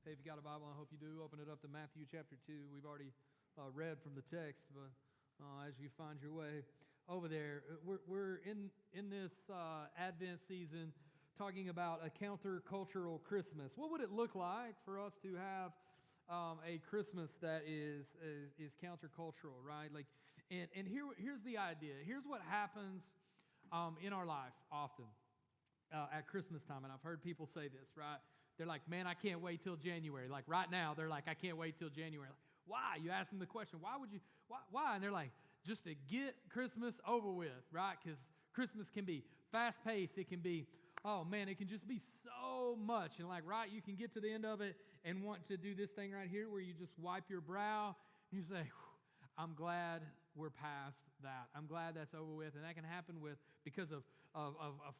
Hey, if you got a Bible, I hope you do. Open it up to Matthew chapter 2. We've already read from the text, but as you find your way over there, we're in this Advent season talking about a countercultural Christmas. What would it look like for us to have a Christmas that is countercultural, right? Like, and here's the idea. Here's what happens in our life often at Christmas time, and I've heard people say this, right? They're like, man, I can't wait till January. Like right now, they're like, I can't wait till January. Like, why? You ask them the question, why? And they're like, just to get Christmas over with, right? Because Christmas can be fast-paced. It can be, oh man, it can just be so much. And like, right, you can get to the end of it and want to do this thing right here where you just wipe your brow and you say, I'm glad we're past that. I'm glad that's over with. And that can happen because of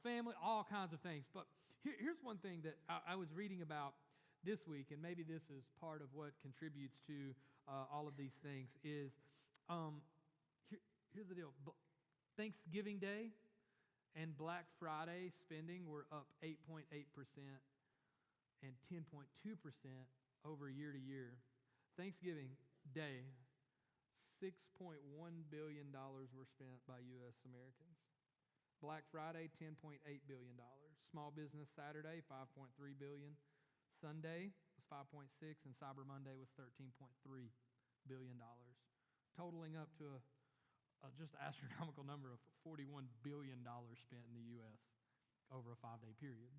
family, all kinds of things. But here's one thing that I was reading about this week, and maybe this is part of what contributes to all of these things, is here's the deal. Thanksgiving Day and Black Friday spending were up 8.8% and 10.2% over year to year. Thanksgiving Day, $6.1 billion were spent by U.S. Americans. Black Friday, $10.8 billion. Small Business Saturday, $5.3 billion. Sunday was $5.6, and Cyber Monday was $13.3 billion, totaling up to a just astronomical number of $41 billion spent in the U.S. over a 5-day period.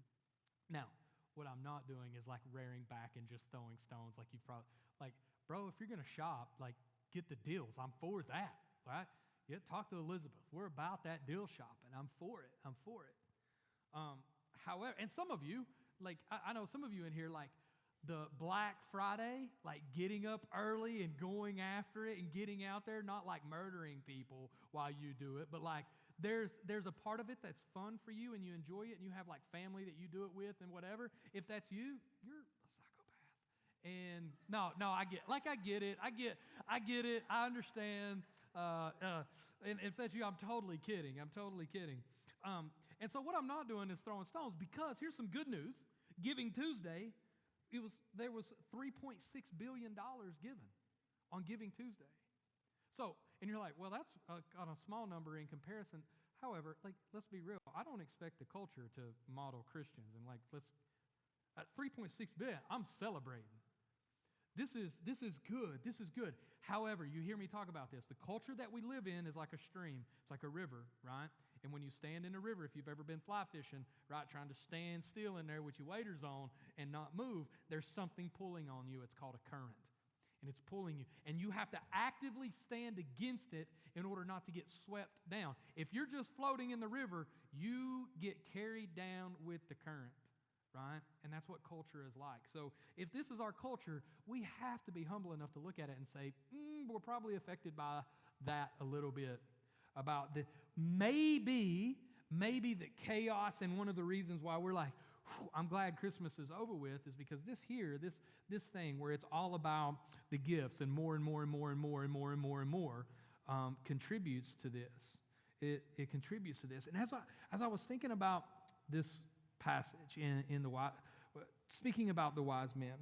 Now, what I'm not doing is like rearing back and just throwing stones like you've probably, like, bro, if you're going to shop, like, get the deals. I'm for that, right? Yeah, talk to Elizabeth. We're about that deal shopping. I'm for it. However, and some of you, like, I know some of you in here, like, the Black Friday, like getting up early and going after it and getting out there, not like murdering people while you do it, but like there's a part of it that's fun for you and you enjoy it and you have like family that you do it with and whatever. If that's you, you're a psychopath. And no, I get it. I understand. And if that's you, I'm totally kidding. And so what I'm not doing is throwing stones, because here's some good news. Giving Tuesday, there was $3.6 billion given on Giving Tuesday. So, and you're like, well, that's on a small number in comparison. However, like, let's be real. I don't expect the culture to model Christians. And like, at $3.6 billion, I'm celebrating. This is good. This is good. However, you hear me talk about this. The culture that we live in is like a stream. It's like a river, right? And when you stand in a river, if you've ever been fly fishing, right, trying to stand still in there with your waders on and not move, there's something pulling on you. It's called a current. And it's pulling you. And you have to actively stand against it in order not to get swept down. If you're just floating in the river, you get carried down with the current. Right? And that's what culture is like. So if this is our culture, we have to be humble enough to look at it and say, we're probably affected by that a little bit. About the maybe the chaos, and one of the reasons why we're like, I'm glad Christmas is over with, is because this thing where it's all about the gifts and more contributes to this. It contributes to this. And as I was thinking about this passage in the speaking about the wise men,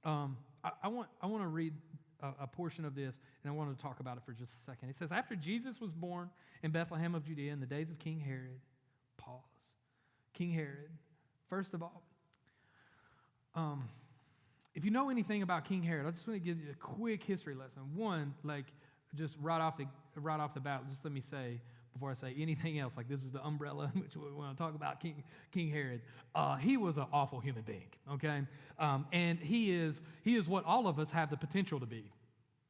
I want to read a portion of this, and I want to talk about it for just a second. It says, after Jesus was born in Bethlehem of Judea in the days of King Herod, pause. King Herod, first of all, if you know anything about King Herod, I just want to give you a quick history lesson. One, like, just right off the bat, just let me say, before I say anything else, like, this is the umbrella in which we want to talk about King Herod. He was an awful human being, okay? And he is what all of us have the potential to be,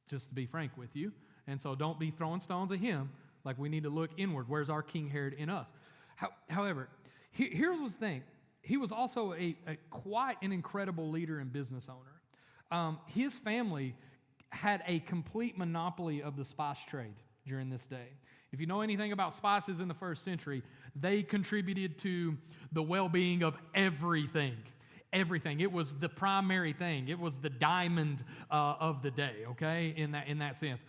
just to be frank with you. And so don't be throwing stones at him. Like, we need to look inward. Where's our King Herod in us? However, here's the thing. He was also quite an incredible leader and business owner. His family had a complete monopoly of the spice trade during this day. If you know anything about spices in the first century, they contributed to the well-being of everything. Everything. It was the primary thing. It was the diamond of the day, okay, in that sense.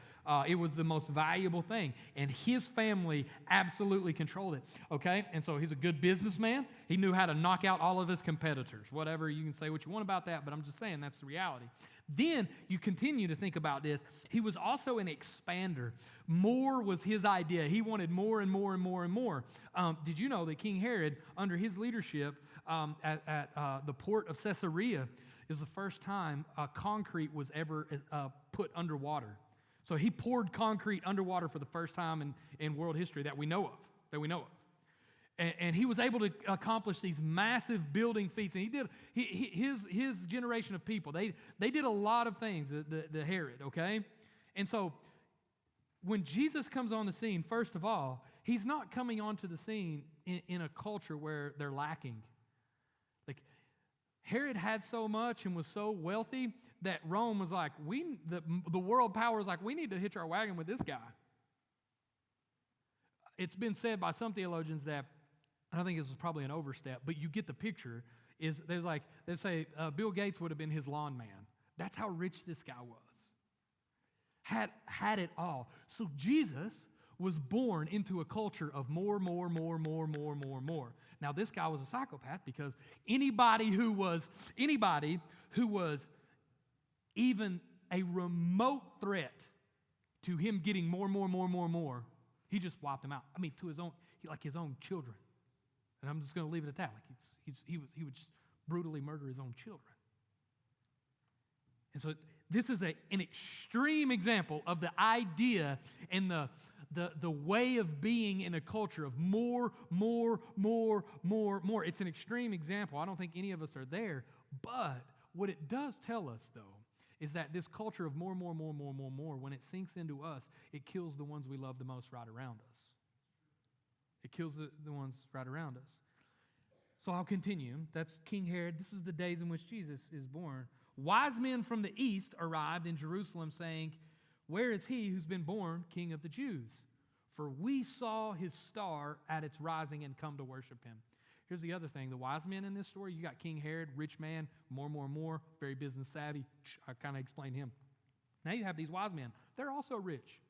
It was the most valuable thing. And his family absolutely controlled it, okay? And so he's a good businessman. He knew how to knock out all of his competitors. Whatever, you can say what you want about that, but I'm just saying that's the reality. Then you continue to think about this. He was also an expander. More was his idea. He wanted more and more and more and more. Did you know that King Herod, under his leadership at the port of Caesarea, is the first time concrete was ever put underwater? So he poured concrete underwater for the first time in world history that we know of. And he was able to accomplish these massive building feats. And he did his generation of people. They did a lot of things. The Herod, okay. And so when Jesus comes on the scene, first of all, he's not coming onto the scene in a culture where they're lacking. Like Herod had so much and was so wealthy that Rome was like, the world power was like, we need to hitch our wagon with this guy. It's been said by some theologians that, and I think this is probably an overstep, but you get the picture, they say Bill Gates would have been his lawn man. That's how rich this guy was. Had it all. So Jesus was born into a culture of more. Now this guy was a psychopath because anybody who was even a remote threat to him getting more, he just wiped him out. I mean, to his own children. And I'm just going to leave it at that. Like he would just brutally murder his own children. And so this is an extreme example of the idea and the way of being in a culture of more. It's an extreme example. I don't think any of us are there. But what it does tell us, though, is that this culture of more, when it sinks into us, it kills the ones we love the most right around us. It kills the ones right around us. So I'll continue. That's King Herod. This is the days in which Jesus is born. Wise men from the east arrived in Jerusalem saying, "Where is he who's been born King of the Jews? For we saw his star at its rising and come to worship him." Here's the other thing. The wise men in this story, you got King Herod, rich man, more, very business savvy. I kind of explained him. Now you have these wise men. They're also rich.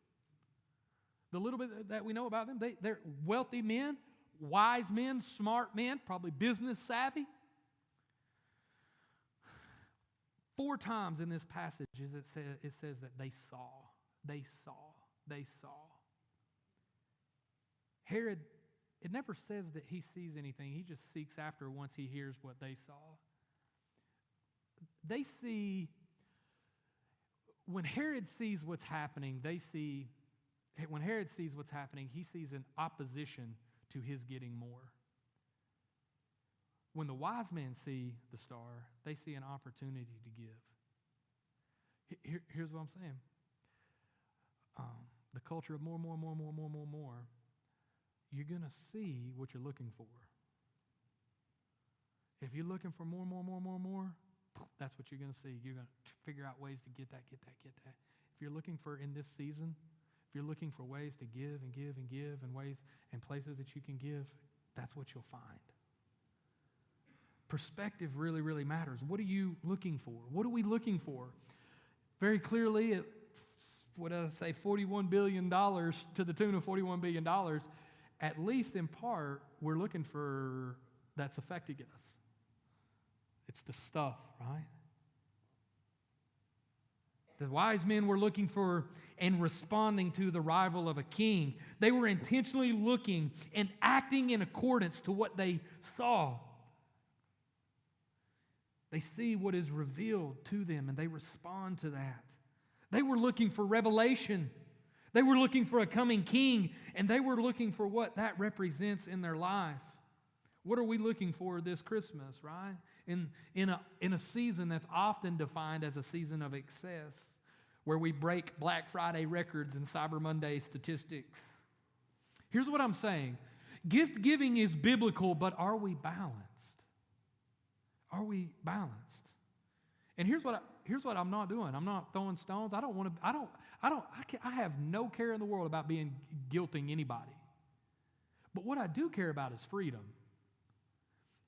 The little bit that we know about them, they're wealthy men, wise men, smart men, probably business savvy. 4 times in this passage it says that they saw. Herod, it never says that he sees anything. He just seeks after once he hears what they saw. They see, when Herod sees what's happening, when Herod sees what's happening, he sees an opposition to his getting more. When the wise men see the star, they see an opportunity to give. Here's what I'm saying. The culture of more, you're going to see what you're looking for. If you're looking for more, that's what you're going to see. You're going to figure out ways to get that. If you're looking for in this season, if you're looking for ways to give and ways and places that you can give, that's what you'll find. Perspective really matters. What are you looking for? What are we looking for? Very clearly, what did I say, $41 billion, to the tune of $41 billion, at least in part, we're looking for that's affecting us. It's the stuff, right? The wise men were looking for and responding to the arrival of a king. They were intentionally looking and acting in accordance to what they saw. They see what is revealed to them and they respond to that. They were looking for revelation. They were looking for a coming king, and they were looking for what that represents in their life. What are we looking for this Christmas, right? In a season that's often defined as a season of excess, where we break Black Friday records and Cyber Monday statistics. Here's what I'm saying. Gift giving is biblical, but are we balanced? Are we balanced? And here's what I'm not doing. I'm not throwing stones. I have no care in the world about guilting anybody. But what I do care about is freedom.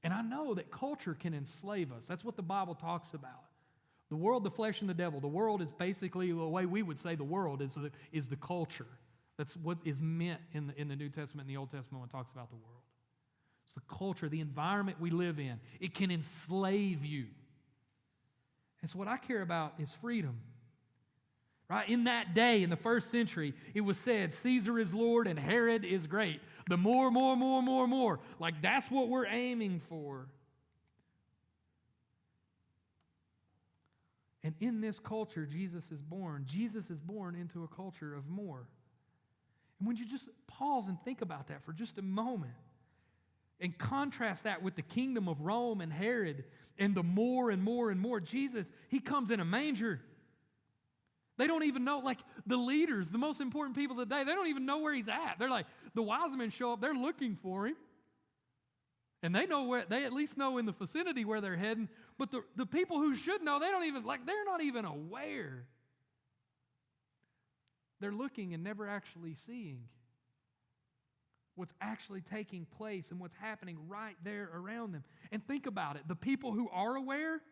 And I know that culture can enslave us. That's what the Bible talks about. The world, the flesh, and the devil. The world is basically, the way we would say the world is the culture. That's what is meant in the New Testament and the Old Testament when it talks about the world. It's the culture, the environment we live in. It can enslave you. And so what I care about is freedom. Right? In that day, in the first century, it was said, Caesar is Lord and Herod is great. The more. Like that's what we're aiming for. And in this culture, Jesus is born. Jesus is born into a culture of more. And when you just pause and think about that for just a moment, and contrast that with the kingdom of Rome and Herod and the more and more, Jesus, he comes in a manger. They don't even know, like the leaders, the most important people of the day, they don't even know where he's at. They're like, the wise men show up, they're looking for him. And they know where, they at least know in the vicinity where they're heading. But the people who should know, they're not even aware. They're looking and never actually seeing what's actually taking place and what's happening right there around them. And think about it. The people who are aware,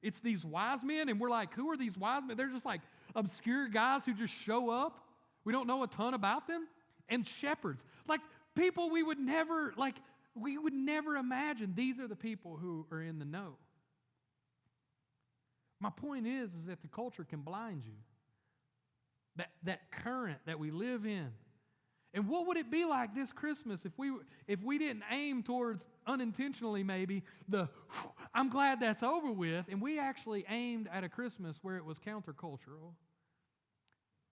it's these wise men, and we're like, who are these wise men? They're just like obscure guys who just show up. We don't know a ton about them. And shepherds. Like people we would never imagine. These are the people who are in the know. My point is that the culture can blind you. That current that we live in. And what would it be like this Christmas if we didn't aim towards, unintentionally maybe, I'm glad that's over with, and we actually aimed at a Christmas where it was countercultural,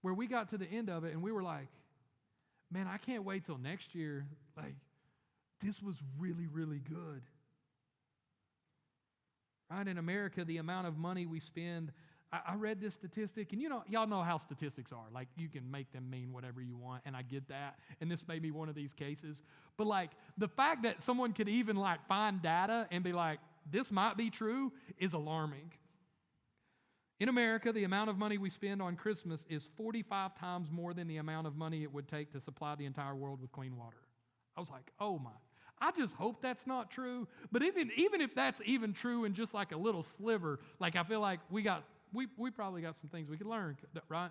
where we got to the end of it and we were like, man, I can't wait till next year. Like, this was really, really good. Right? In America, the amount of money we spend, I read this statistic, and y'all know how statistics are. Like, you can make them mean whatever you want, and I get that. And this may be one of these cases. But, like, the fact that someone could even, like, find data and be like, this might be true, is alarming. In America, the amount of money we spend on Christmas is 45 times more than the amount of money it would take to supply the entire world with clean water. I was like, oh, my. I just hope that's not true. But even if that's even true in just like a little sliver, like I feel like we probably got some things we could learn, right?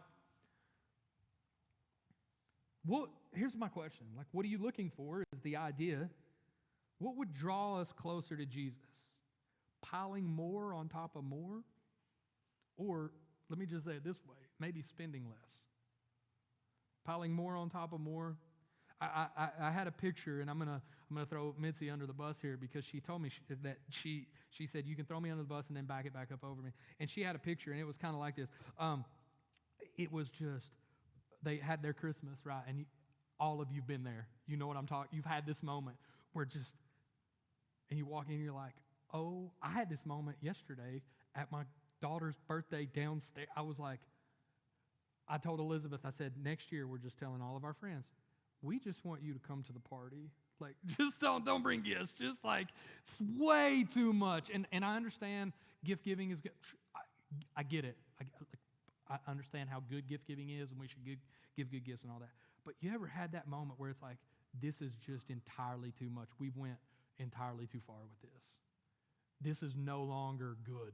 Here's my question. Like, what are you looking for is the idea. What would draw us closer to Jesus? Piling more on top of more? Or, let me just say it this way, maybe spending less. Piling more on top of more. I had a picture, and I'm gonna throw Mitzi under the bus here because she told me that she said, you can throw me under the bus and then back it back up over me. And she had a picture, and it was kind of like this. It was just, they had their Christmas, right? And all of you've been there. You know what I'm talking. You've had this moment where and you walk in and you're like, oh, I had this moment yesterday at my daughter's birthday downstairs. I was like, I told Elizabeth, I said, next year we're just telling all of our friends, we just want you to come to the party. Like, just don't bring gifts. Just like, it's way too much. And I understand gift giving is good. I get it. I understand how good gift giving is, and we should give good gifts and all that. But you ever had that moment where it's like, this is just entirely too much. We went entirely too far with this. This is no longer good.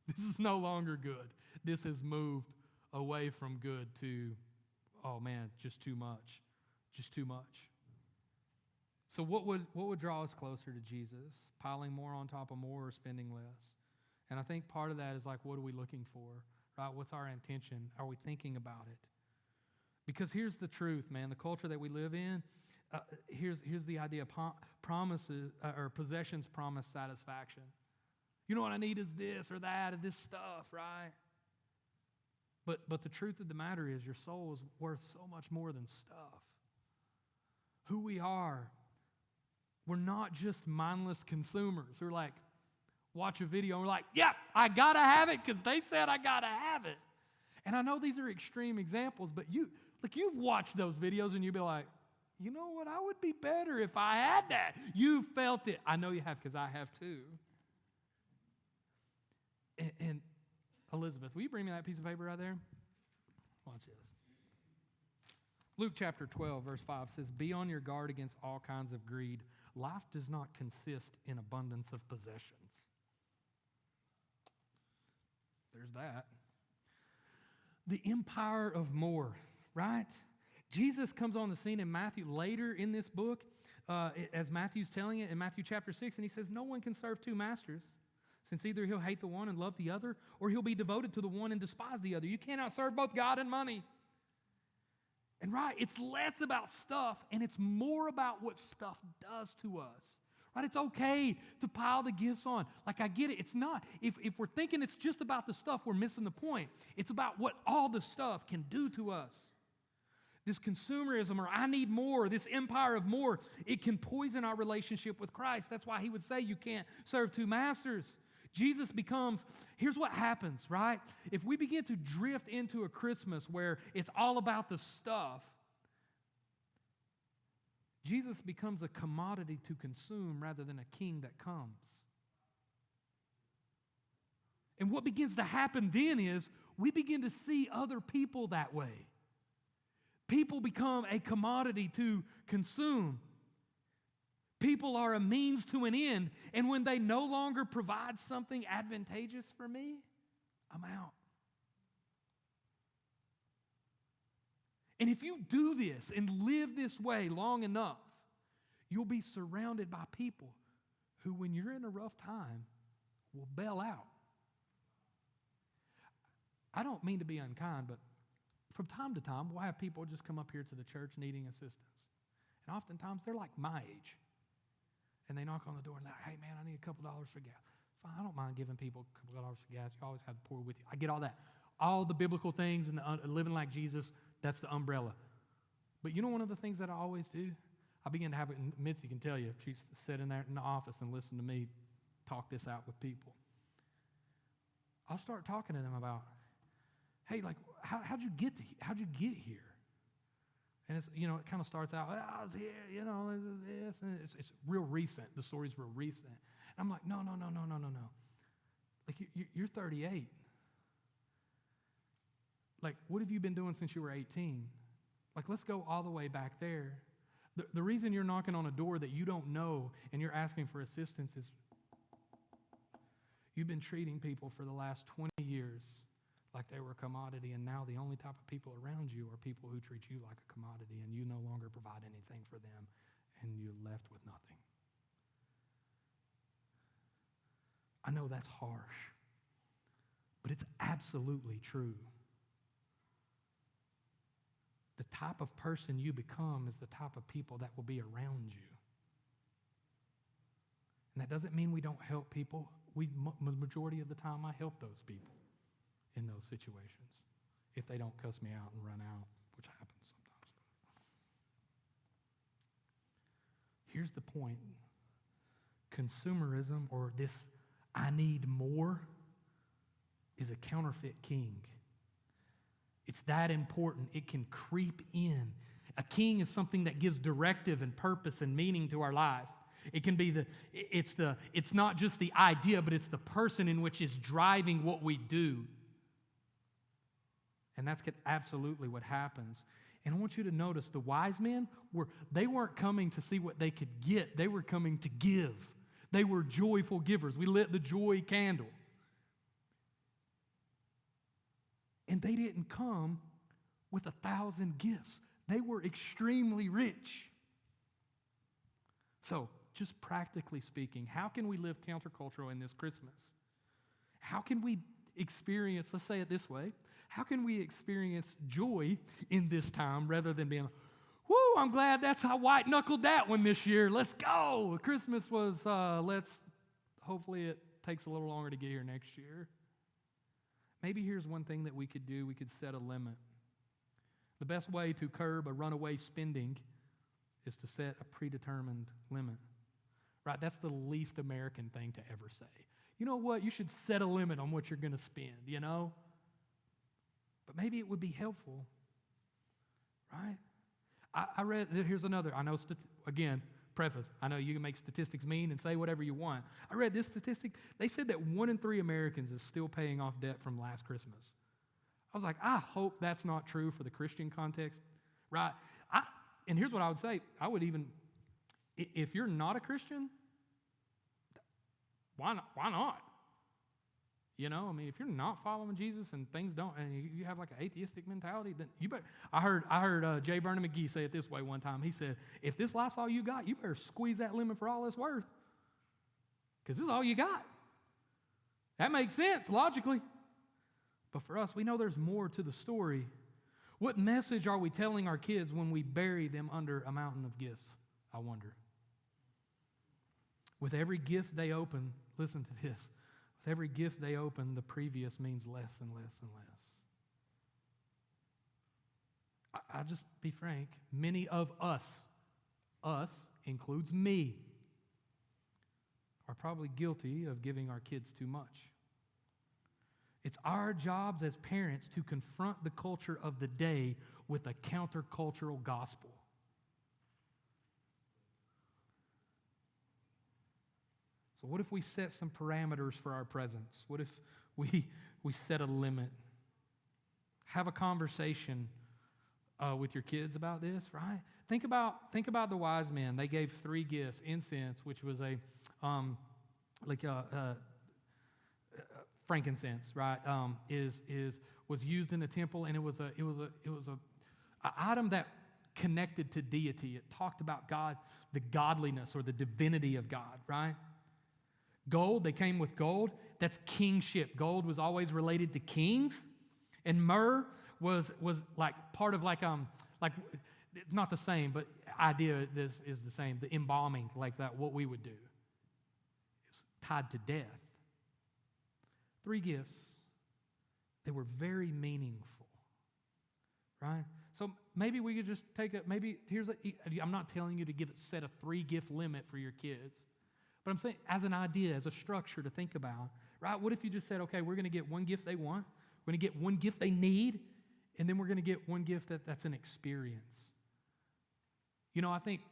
This is no longer good. This has moved away from good to, oh man, just too much. Just too much. So what would draw us closer to Jesus? Piling more on top of more or spending less? And I think part of that is like, what are we looking for? Right? What's our intention? Are we thinking about it? Because here's the truth, man. The culture that we live in, here's the idea. Promises or possessions promise satisfaction. You know what I need is this or that or this stuff, right? But the truth of the matter is your soul is worth so much more than stuff. Who we are, we're not just mindless consumers who are like, watch a video and we're like, yeah, I gotta have it because they said I gotta have it. And I know these are extreme examples, but you've watched those videos and you'd be like, you know what, I would be better if I had that. You felt it. I know you have because I have too. And Elizabeth, will you bring me that piece of paper right there? Watch this. Luke chapter 12, verse 5 says, be on your guard against all kinds of greed. Life does not consist in abundance of possessions. There's there's that. The empire of more, right? Jesus comes on the scene in Matthew later in this book, as Matthew's telling it in Matthew chapter 6, and he says, no one can serve two masters, since either he'll hate the one and love the other, or he'll be devoted to the one and despise the other. You cannot serve both God and money. And right, it's less about stuff, and it's more about what stuff does to us. Right? It's okay to pile the gifts on. Like, I get it. It's not. If we're thinking it's just about the stuff, we're missing the point. It's about what all the stuff can do to us. This consumerism, or I need more, this empire of more, it can poison our relationship with Christ. That's why he would say you can't serve two masters. Jesus becomes, here's what happens, right? If we begin to drift into a Christmas where it's all about the stuff, Jesus becomes a commodity to consume rather than a king that comes. And what begins to happen then is we begin to see other people that way. People become a commodity to consume. People are a means to an end. And when they no longer provide something advantageous for me, I'm out. And if you do this and live this way long enough, you'll be surrounded by people who, when you're in a rough time, will bail out. I don't mean to be unkind, but from time to time, we'll have people just come up here to the church needing assistance. And oftentimes, they're like my age. And they knock on the door and they're like, hey, man, I need a couple dollars for gas. Fine, I don't mind giving people a couple dollars for gas. You always have the poor with you. I get all that. All the biblical things and the living like Jesus, that's the umbrella. But you know one of the things that I always do? I begin to have it, and Mitzi can tell you, she's sitting there in the office and listen to me talk this out with people. I'll start talking to them about, hey, like, how'd you get here? And it's, you know, it kind of starts out, I was here, you know, this, and it's real recent. The story's real recent. And I'm like, no. Like, you're 38. Like, what have you been doing since you were 18? Like, let's go all the way back there. The reason you're knocking on a door that you don't know and you're asking for assistance is you've been treating people for the last 20 years like they were a commodity, and now the only type of people around you are people who treat you like a commodity, and you no longer provide anything for them, and you're left with nothing. I know that's harsh, but it's absolutely true. The type of person you become is the type of people that will be around you. And that doesn't mean we don't help people. The majority of the time, I help those people in those situations if they don't cuss me out and run out, which happens sometimes. Here's the point. Consumerism, or this I need more, is a counterfeit king. It's that important. It can creep in. A king is something that gives directive and purpose and meaning to our life. It can be it's not just the idea, but it's the person in which is driving what we do. And that's absolutely what happens. And I want you to notice the wise men they weren't coming to see what they could get. They were coming to give. They were joyful givers. We lit the joy candle. And they didn't come with 1,000 gifts. They were extremely rich. So, just practically speaking, how can we live countercultural in this Christmas? How can we experience, let's say it this way, how can we experience joy in this time rather than being, whoo, I'm glad that's how white-knuckled that one this year. Let's go. Christmas was, hopefully it takes a little longer to get here next year. Maybe here's one thing that we could do. We could set a limit. The best way to curb a runaway spending is to set a predetermined limit. Right? That's the least American thing to ever say. You know what? You should set a limit on what you're going to spend, you know? But maybe it would be helpful, right? I read, here's another, I know, again, preface, I know you can make statistics mean and say whatever you want. I read this statistic. They said that 1 in 3 Americans is still paying off debt from last Christmas. I was like, I hope that's not true for the Christian context, right? And here's what I would say. I would even, if you're not a Christian, why not? You know, I mean, if you're not following Jesus and things don't, and you have like an atheistic mentality, then you better. I heard J. Vernon McGee say it this way one time. He said, "If this life's all you got, you better squeeze that lemon for all it's worth, because this is all you got." That makes sense logically, but for us, we know there's more to the story. What message are we telling our kids when we bury them under a mountain of gifts? I wonder. With every gift they open, listen to this. With every gift they open, the previous means less and less and less. I'll just be frank. Many of us includes me, are probably guilty of giving our kids too much. It's our jobs as parents to confront the culture of the day with a countercultural gospel. So what if we set some parameters for our presence? What if we set a limit? Have a conversation with your kids about this, right? Think about the wise men. They gave 3 gifts. Incense, which was frankincense, right? Was used in the temple, and it was an item that connected to deity. It talked about God, the godliness or the divinity of God, right? Gold, they came with gold. That's kingship. Gold was always related to kings. And myrrh was like part of like it's not the same, but idea is the same. The embalming, like that, what we would do. It's tied to death. 3 gifts. They were very meaningful, right? So maybe we could just take I'm not telling you to set a 3-gift limit for your kids. But I'm saying as an idea, as a structure to think about, right? What if you just said, okay, we're going to get 1 gift they want, we're going to get 1 gift they need, and then we're going to get 1 gift that's an experience. You know, I think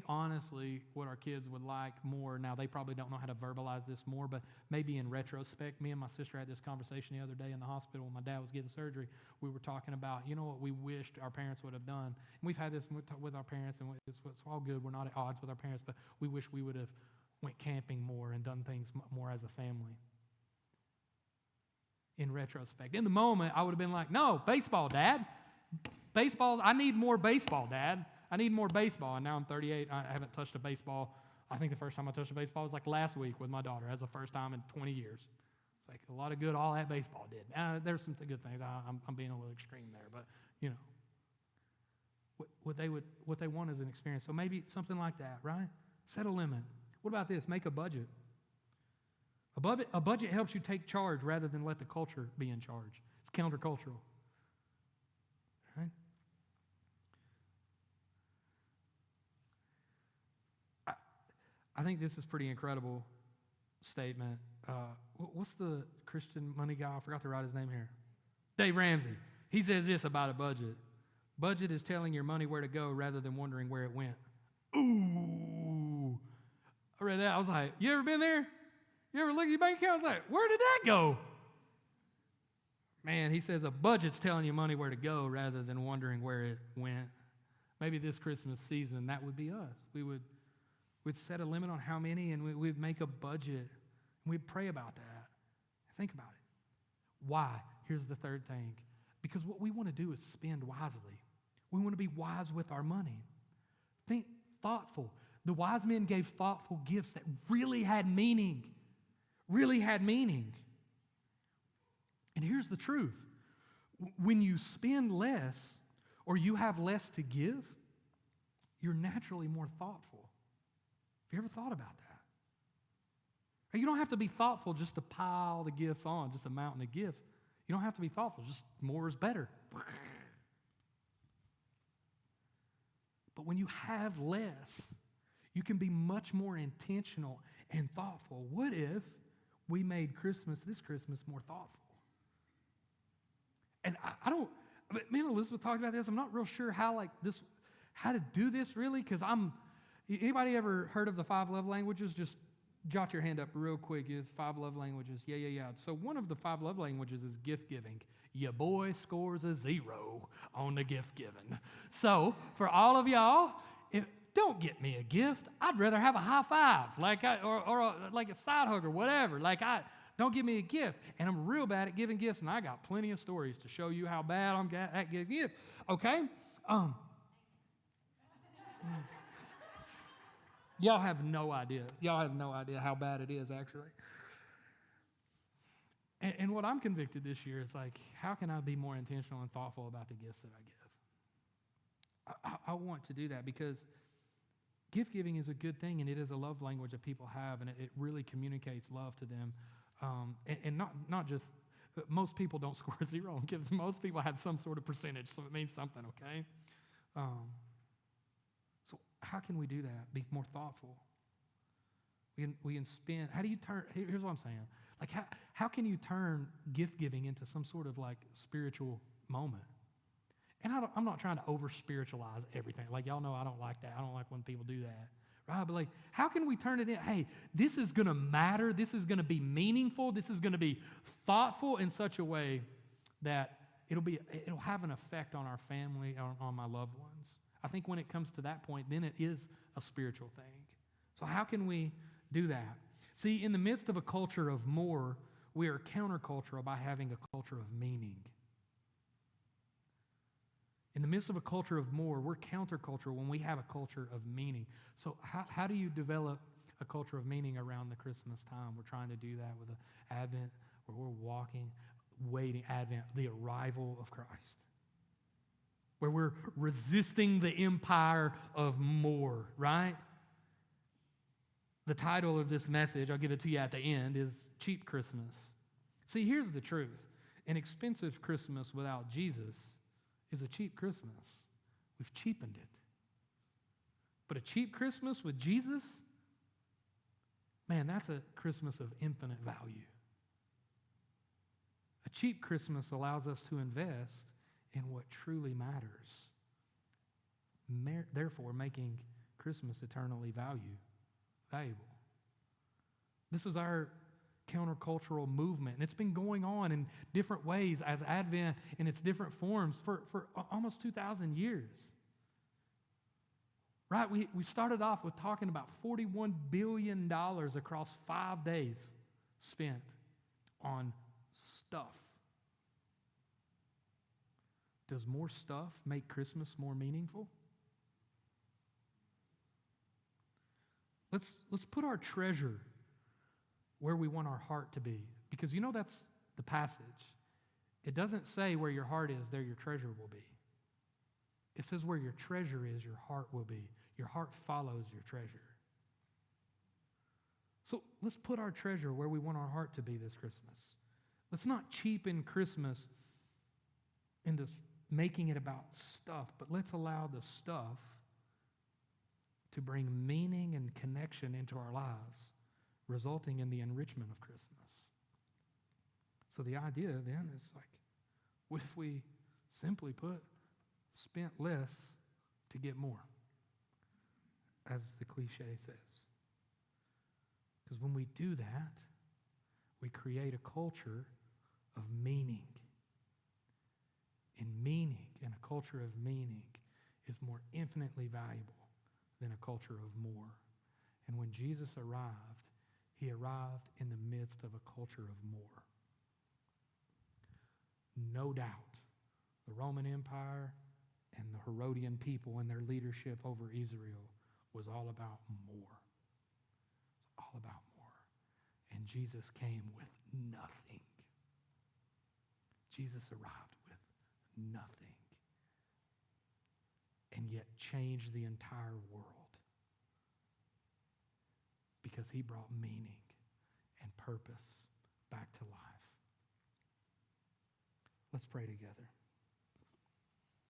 honestly what our kids would like more, now they probably don't know how to verbalize this more, but maybe in retrospect, me and my sister had this conversation the other day in the hospital when my dad was getting surgery. We were talking about, you know what we wished our parents would have done. And we've had this with our parents, and it's all good. We're not at odds with our parents, but we wish we would have went camping more and done things more as a family. In retrospect. In the moment, I would have been like, no, baseball, Dad. Baseball, I need more baseball, Dad. I need more baseball. And now I'm 38. I haven't touched a baseball. I think the first time I touched a baseball was like last week with my daughter. That's the first time in 20 years. It's like a lot of good all that baseball did. There's some good things. I'm being a little extreme there, but you know. What they want is an experience. So maybe something like that, right? Set a limit. What about this? Make a budget. A budget helps you take charge rather than let the culture be in charge. It's countercultural. Right? I think this is pretty incredible statement. What's the Christian money guy? I forgot to write his name here. Dave Ramsey. He says this about a budget. Budget is telling your money where to go rather than wondering where it went. Ooh. I read that. I was like, you ever been there? You ever look at your bank account? I was like, where did that go? Man, he says a budget's telling you money where to go rather than wondering where it went. Maybe this Christmas season, that would be us. We'd set a limit on how many, and we'd make a budget. And we'd pray about that. Think about it. Why? Here's the third thing. Because what we want to do is spend wisely. We want to be wise with our money. Think thoughtful. The wise men gave thoughtful gifts that really had meaning. Really had meaning. And here's the truth. When you spend less or you have less to give, you're naturally more thoughtful. Have you ever thought about that? You don't have to be thoughtful just to pile the gifts on, just a mountain of gifts. You don't have to be thoughtful. Just more is better. But when you have less, you can be much more intentional and thoughtful. What if we made this Christmas more thoughtful? And me and Elizabeth talked about this. I'm not real sure how to do this really, because anybody ever heard of the 5 love languages? Just jot your hand up real quick. 5 love languages. Yeah. So one of the 5 love languages is gift giving. Your boy scores a 0 on the gift giving. So for all of y'all, don't get me a gift. I'd rather have a high five, or like a side hug or whatever. don't give me a gift. And I'm real bad at giving gifts, and I got plenty of stories to show you how bad I'm at giving gifts. Okay? Y'all have no idea. Y'all have no idea how bad it is, actually. And what I'm convicted this year is like, how can I be more intentional and thoughtful about the gifts that I give? I want to do that because gift giving is a good thing, and it is a love language that people have, and it really communicates love to them. And not just, most people don't score a zero on gifts. Most people have some sort of percentage, so it means something, okay? So how can we do that? Be more thoughtful. We can spend, how do you turn, here's what I'm saying. Like, how can you turn gift giving into some sort of like spiritual moment? And I'm not trying to over-spiritualize everything. Like, y'all know I don't like that. I don't like when people do that, right? But like, how can we turn it in? Hey, this is going to matter. This is going to be meaningful. This is going to be thoughtful in such a way that it'll have an effect on our family, on my loved ones. I think when it comes to that point, then it is a spiritual thing. So how can we do that? See, in the midst of a culture of more, we are countercultural by having a culture of meaning. In the midst of a culture of more, we're countercultural when we have a culture of meaning. So how do you develop a culture of meaning around the Christmas time? We're trying to do that with the Advent, where we're waiting, Advent, the arrival of Christ. Where we're resisting the empire of more, right? The title of this message, I'll give it to you at the end, is Cheap Christmas. See, here's the truth. An expensive Christmas without Jesus is a cheap Christmas. We've cheapened it. But a cheap Christmas with Jesus, man, that's a Christmas of infinite value. A cheap Christmas allows us to invest in what truly matters, therefore making Christmas eternally valuable. This is our countercultural movement, and it's been going on in different ways as Advent in its different forms for almost 2,000 years. Right? We started off with talking about $41 billion across 5 days spent on stuff. Does more stuff make Christmas more meaningful? Let's put our treasure where we want our heart to be. Because you know that's the passage. It doesn't say where your heart is, there your treasure will be. It says where your treasure is, your heart will be. Your heart follows your treasure. So let's put our treasure where we want our heart to be this Christmas. Let's not cheapen Christmas into making it about stuff, but let's allow the stuff to bring meaning and connection into our lives, resulting in the enrichment of Christmas. So the idea then is like, what if we simply spent less to get more, as the cliche says? Because when we do that, we create a culture of meaning. And meaning, and a culture of meaning, is more infinitely valuable than a culture of more. And when Jesus arrived, he arrived in the midst of a culture of more. No doubt, the Roman Empire and the Herodian people and their leadership over Israel was all about more. It's all about more. And Jesus came with nothing. Jesus arrived with nothing. And yet changed the entire world. Because he brought meaning and purpose back to life. Let's pray together.